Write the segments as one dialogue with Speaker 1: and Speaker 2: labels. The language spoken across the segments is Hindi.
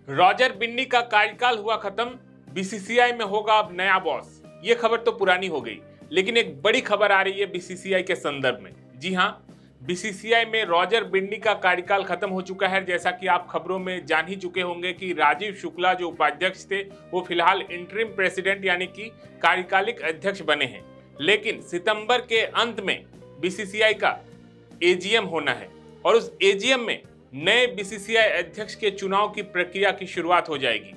Speaker 1: रॉजर बिन्नी का कार्यकाल हुआ खत्म, बीसीसीआई में होगा अब नया बॉस। ये खबर तो पुरानी हो गई, लेकिन एक बड़ी खबर आ रही है बीसीसीआई के संदर्भ में। जी हां, बीसीसीआई में रॉजर बिन्नी का कार्यकाल खत्म हो चुका है। जैसा कि आप खबरों में जान ही चुके होंगे कि राजीव शुक्ला जो उपाध्यक्ष थे, वो फिलहाल इंटरिम प्रेसिडेंट यानी कि कार्यकालिक अध्यक्ष बने हैं। लेकिन सितंबर के अंत में बीसीसीआई का एजीएम होना है और उस एजीएम में नए बीसीसीआई अध्यक्ष के चुनाव की प्रक्रिया की शुरुआत हो जाएगी।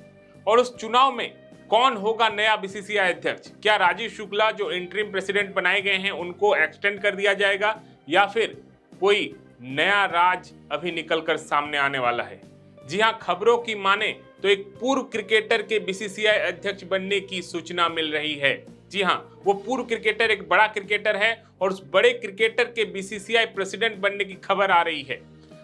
Speaker 1: और उस चुनाव में कौन होगा नया बीसीसीआई अध्यक्ष? क्या राजीव शुक्ला जो इंटरिम प्रेसिडेंट बनाए गए हैं उनको एक्सटेंड कर दिया जाएगा, या फिर कोई नया राज अभी निकलकर सामने आने वाला है? जी हां, खबरों की माने तो एक पूर्व क्रिकेटर के बीसीसीआई अध्यक्ष बनने की सूचना मिल रही है। जी हां, वो पूर्व क्रिकेटर एक बड़ा क्रिकेटर है और उस बड़े क्रिकेटर के बीसीसीआई प्रेसिडेंट बनने की खबर आ रही है।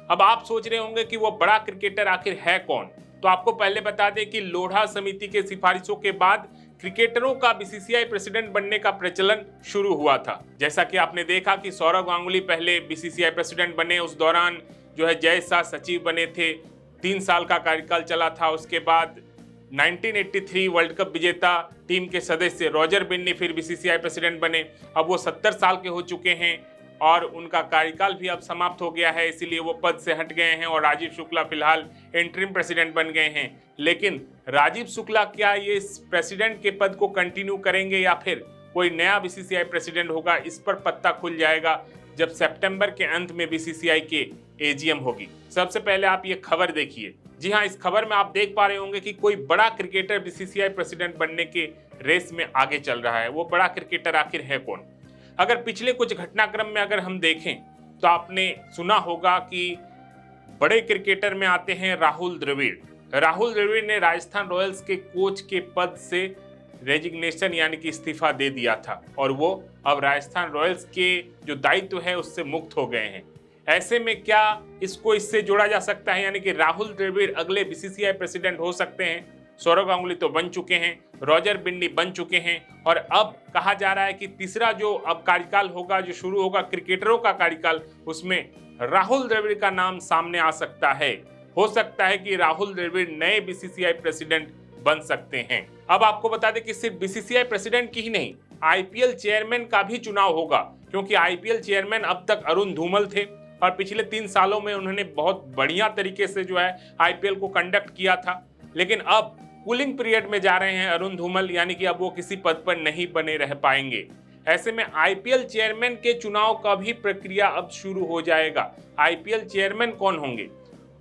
Speaker 1: अब आप सोच रहे होंगे कि वो बड़ा क्रिकेटर आखिर है कौन? तो आपको पहले बता दें कि लोढ़ा समिति के सिफारिशों के बाद क्रिकेटरों का बीसीसीआई प्रेसिडेंट बनने का प्रचलन शुरू हुआ था। जैसा कि आपने देखा कि सौरव गांगुली पहले बीसीसीआई प्रेसिडेंट बने, उस दौरान जो है जय शाह सचिव बने थे, 3 साल का कार्यकाल चला था। उसके बाद 1983 वर्ल्ड कप विजेता टीम के सदस्य रॉजर बिन्नी फिर बीसीसीआई प्रेसिडेंट बने। अब वो 70 साल के हो चुके हैं और उनका कार्यकाल भी अब समाप्त हो गया है, इसीलिए वो पद से हट गए हैं और राजीव शुक्ला फिलहाल इंटरिम प्रेसिडेंट बन गए हैं। लेकिन राजीव शुक्ला क्या ये इस प्रेसिडेंट के पद को कंटिन्यू करेंगे या फिर कोई नया बीसीसीआई प्रेसिडेंट होगा, इस पर पत्ता खुल जाएगा जब सितंबर के अंत में बीसीसीआई के एजीएम होगी। सबसे पहले आप ये खबर देखिए। जी हाँ, इस खबर में आप देख पा रहे होंगे कि कोई बड़ा क्रिकेटर बीसीसीआई प्रेसिडेंट बनने के रेस में आगे चल रहा है। वो बड़ा क्रिकेटर आखिर है कौन? अगर पिछले कुछ घटनाक्रम में अगर हम देखें तो आपने सुना होगा कि बड़े क्रिकेटर में आते हैं राहुल द्रविड़। राहुल द्रविड़ ने राजस्थान रॉयल्स के कोच के पद से रेजिग्नेशन यानी कि इस्तीफा दे दिया था और वो अब राजस्थान रॉयल्स के जो दायित्व है उससे मुक्त हो गए हैं। ऐसे में क्या इसको इससे जोड़ा जा सकता है, यानी कि राहुल द्रविड़ अगले बीसीसीआई प्रेसिडेंट हो सकते हैं? सौरव गांगुली तो बन चुके हैं, रॉजर बिन्नी बन चुके हैं और अब कहा जा रहा है कि तीसरा जो अब कार्यकाल होगा, जो शुरू होगा क्रिकेटरों का कार्यकाल, उसमें राहुल द्रविड़ का नाम सामने आ सकता है। हो सकता है कि राहुल द्रविड़ नए बीसीसीआई प्रेसिडेंट बन सकते हैं। अब आपको बता दें कि सिर्फ बीसीसीआई प्रेसिडेंट की ही नहीं, आईपीएल चेयरमैन का भी चुनाव होगा, क्योंकि आईपीएल चेयरमैन अब तक अरुण धूमल थे और पिछले 3 सालों में उन्होंने बहुत बढ़िया तरीके से जो है आईपीएल को कंडक्ट किया था। लेकिन अब कूलिंग पीरियड में जा रहे हैं अरुण धूमल, यानी कि अब वो किसी पद पर नहीं बने रह पाएंगे। ऐसे में आईपीएल चेयरमैन के चुनाव का भी प्रक्रिया अब शुरू हो जाएगा। आईपीएल चेयरमैन कौन होंगे?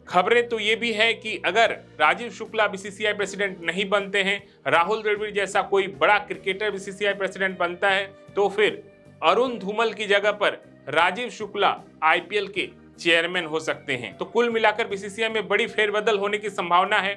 Speaker 1: खबरें तो ये भी है कि अगर राजीव शुक्ला बीसीसीआई प्रेसिडेंट नहीं बनते हैं, राहुल द्रविड़ जैसा कोई बड़ा क्रिकेटर बीसीसीआई प्रेसिडेंट बनता है, तो फिर अरुण धूमल की जगह पर राजीव शुक्ला आईपीएल के चेयरमैन हो सकते हैं। तो कुल मिलाकर बीसीसीआई में बड़ी फेरबदल होने की संभावना है।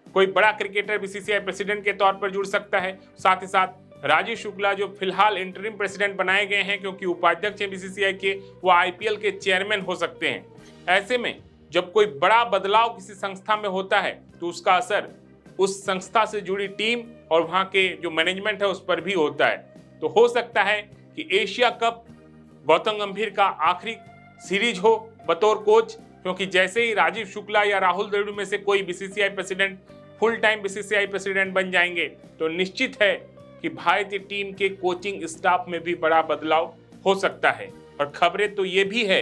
Speaker 1: कोई बड़ा क्रिकेटर बीसीसीआई प्रेसिडेंट के तौर पर जुड़ सकता है, साथ ही साथ राजीव शुक्ला जो फिलहाल इंटरिम प्रेसिडेंट बनाए गए हैं क्योंकि उपाध्यक्ष हैं बीसीसीआई के, वो आईपीएल के चेयरमैन हो सकते हैं। ऐसे में जब कोई बड़ा बदलाव किसी संस्था में होता है तो उसका असर उस संस्था से जुड़ी टीम और वहां के जो मैनेजमेंट है उस पर भी होता है। तो हो सकता है कि एशिया कप गौतम गंभीर का आखिरी सीरीज हो बतौर कोच, क्योंकि जैसे ही राजीव शुक्ला या राहुल द्रविड़ में से कोई BCCI president full time BCCI president बन जाएंगे तो निश्चित है कि भारतीय टीम के कोचिंग स्टाफ में भी बड़ा बदलाव हो सकता है। और खबरें तो ये भी है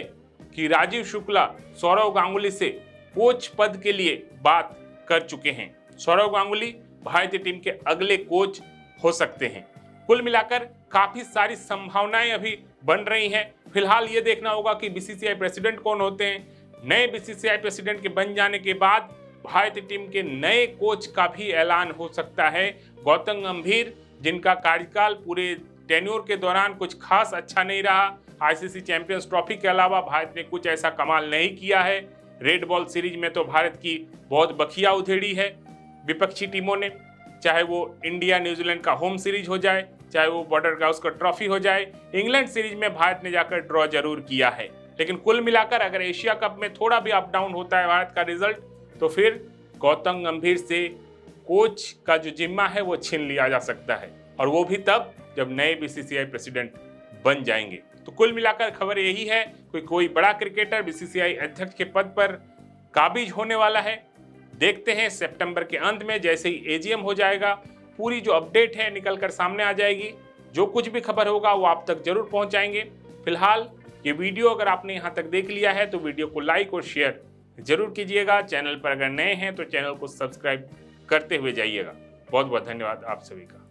Speaker 1: कि राजीव शुक्ला सौरव गांगुली से कोच पद के लिए बात कर चुके हैं। सौरव गांगुली भारतीय टीम के अगले कोच हो सकते हैं। कुल मिलाकर काफी सारी संभावनाएं अभी बन रही हैं। फिलहाल ये देखना होगा कि बीसीसीआई प्रेसिडेंट कौन होते हैं। नए बीसीसीआई प्रेसिडेंट के बन जाने के बाद भारतीय टीम के नए कोच का भी ऐलान हो सकता है। गौतम गंभीर, जिनका कार्यकाल पूरे टेन्योर के दौरान कुछ खास अच्छा नहीं रहा, आईसीसी चैंपियंस ट्रॉफी के अलावा भारत ने कुछ ऐसा कमाल नहीं किया है। रेड बॉल सीरीज में तो भारत की बहुत बखिया उधेड़ी है विपक्षी टीमों ने, चाहे वो इंडिया न्यूजीलैंड का होम सीरीज हो जाए, चाहे वो बॉर्डर गावस्कर ट्रॉफी हो जाए। इंग्लैंड सीरीज में भारत ने जाकर ड्रॉ जरूर किया है। लेकिन कुल मिलाकर अगर एशिया कप में थोड़ा भी अप डाउन होता है भारत का रिजल्ट, तो फिर गौतम गंभीर से कोच का जो जिम्मा है वो छीन लिया जा सकता है, और वो भी तब जब नए बीसीसीआई प्रेसिडेंट बन जाएंगे। तो कुल मिलाकर खबर यही है, कोई बड़ा क्रिकेटर बीसीसीआई अध्यक्ष के पद पर काबिज होने वाला है। देखते हैं सितंबर के अंत में जैसे ही एजीएम हो जाएगा, पूरी जो अपडेट है निकल कर सामने आ जाएगी। जो कुछ भी खबर होगा वो आप तक जरूर पहुंचाएंगे। फिलहाल ये वीडियो अगर आपने यहाँ तक देख लिया है तो वीडियो को लाइक और शेयर जरूर कीजिएगा। चैनल पर अगर नए हैं तो चैनल को सब्सक्राइब करते हुए जाइएगा। बहुत बहुत धन्यवाद आप सभी का।